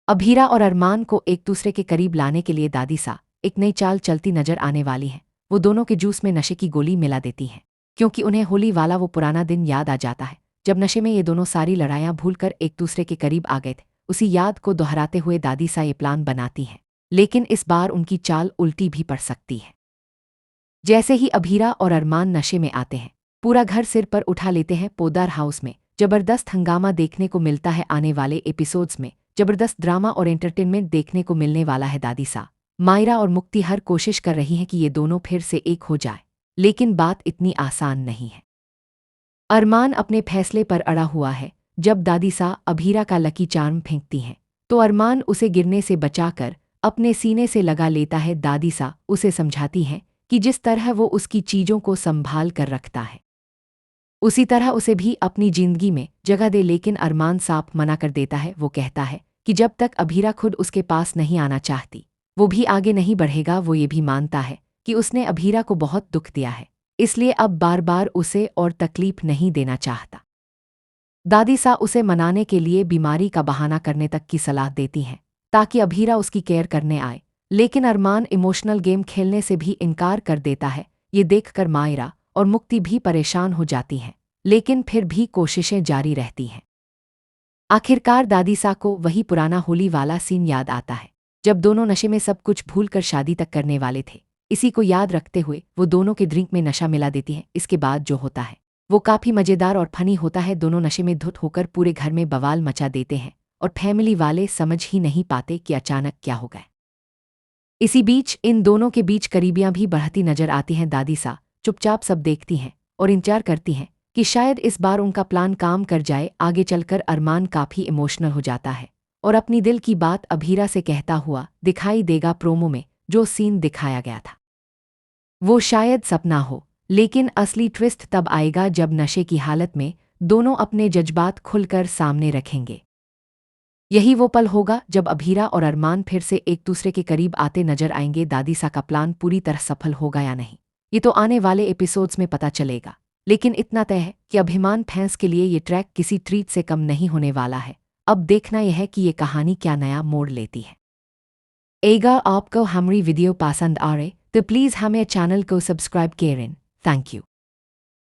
अभीरा और अरमान को एक दूसरे के करीब लाने के लिए दादी सा एक नई चाल चलती नजर आने वाली है। वो दोनों के जूस में नशे की गोली मिला देती हैं, क्योंकि उन्हें होली वाला वो पुराना दिन याद आ जाता है जब नशे में ये दोनों सारी लड़ाइयां भूलकर एक दूसरे के करीब आ गए थे। उसी याद को दोहराते हुए दादी सा ये प्लान बनाती हैं, लेकिन इस बार उनकी चाल उल्टी भी पड़ सकती है। जैसे ही अभीरा और अरमान नशे में आते हैं, पूरा घर सिर पर उठा लेते हैं। पोदार हाउस में जबरदस्त हंगामा देखने को मिलता है। आने वाले एपिसोड्स में जबरदस्त ड्रामा और एंटरटेनमेंट देखने को मिलने वाला है। दादी सा, मायरा और मुक्ति हर कोशिश कर रही हैं कि ये दोनों फिर से एक हो जाए, लेकिन बात इतनी आसान नहीं है। अरमान अपने फैसले पर अड़ा हुआ है। जब दादी सा अभीरा का लकी चार्म फेंकती हैं, तो अरमान उसे गिरने से बचाकर अपने सीने से लगा लेता है। दादी सा उसे समझाती हैं कि जिस तरह वो उसकी चीजों को संभाल कर रखता है, उसी तरह उसे भी अपनी जिंदगी में जगह दे। लेकिन अरमान साफ मना कर देता है। वो कहता है कि जब तक अभीरा खुद उसके पास नहीं आना चाहती, वो भी आगे नहीं बढ़ेगा। वो ये भी मानता है कि उसने अभीरा को बहुत दुख दिया है, इसलिए अब बार बार उसे और तकलीफ नहीं देना चाहता। दादी सा उसे मनाने के लिए बीमारी का बहाना करने तक की सलाह देती हैं, ताकि अभीरा उसकी केयर करने आए। लेकिन अरमान इमोशनल गेम खेलने से भी इनकार कर देता है। ये देखकर मायरा और मुक्ति भी परेशान हो जाती हैं, लेकिन फिर भी कोशिशें जारी रहती हैं। आखिरकार दादी सा को वही पुराना होली वाला सीन याद आता है, जब दोनों नशे में सब कुछ भूलकर शादी तक करने वाले थे। इसी को याद रखते हुए वो दोनों के ड्रिंक में नशा मिला देती हैं। इसके बाद जो होता है वो काफी मजेदार और फनी होता है। दोनों नशे में धुत होकर पूरे घर में बवाल मचा देते हैं और फैमिली वाले समझ ही नहीं पाते कि अचानक क्या हो गया। इसी बीच इन दोनों के बीच करीबियां भी बढ़ती नजर आती हैं। दादी सा चुपचाप सब देखती हैं और इंतजार करती हैं कि शायद इस बार उनका प्लान काम कर जाए। आगे चलकर अरमान काफी इमोशनल हो जाता है और अपनी दिल की बात अभीरा से कहता हुआ दिखाई देगा। प्रोमो में जो सीन दिखाया गया था वो शायद सपना हो, लेकिन असली ट्विस्ट तब आएगा जब नशे की हालत में दोनों अपने जज्बात खुलकर सामने रखेंगे। यही वो पल होगा जब अभीरा और अरमान फिर से एक दूसरे के करीब आते नजर आएंगे। दादी सा का प्लान पूरी तरह सफल होगा या नहीं, ये तो आने वाले एपिसोड्स में पता चलेगा। लेकिन इतना तय है कि अभिमान फैंस के लिए ये ट्रैक किसी ट्रीट से कम नहीं होने वाला है। अब देखना यह है कि ये कहानी क्या नया मोड़ लेती है। अगर आपको हमारी वीडियो पसंद आ रहे तो प्लीज़ हमें चैनल को सब्सक्राइब करें। Thank you.